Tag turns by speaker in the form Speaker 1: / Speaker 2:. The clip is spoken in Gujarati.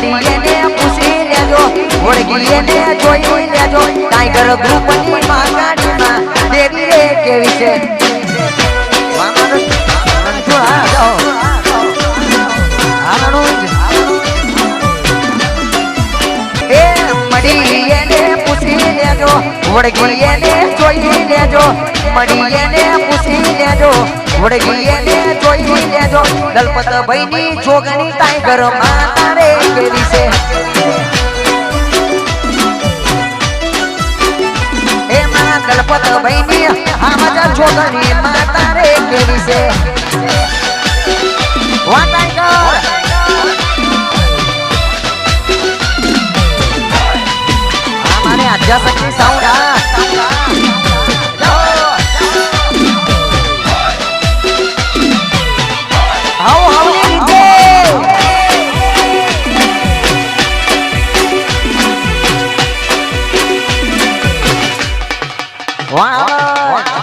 Speaker 1: મળી એને પૂછી લેજો ઓળખી એને જોઈ લેજો ટાઈગર ગ્રુપની માગાડીમાં દેવી રે કેવી છે મળી એને પૂછી લેજો ઓળખી એને જોઈ લેજો મળી એને પૂછી લેજો ઓળખી એને જોઈ લેજો દલપત ભાઈની જોગણી ટાઈગર માતા રે કેવી છે એમાં દલપત ભાઈની આ મજા જોગણી માતા રે કેવી છે વા ટાઈગર અમારે આદ્યાશક્તિ સાઉન્ડ વાહ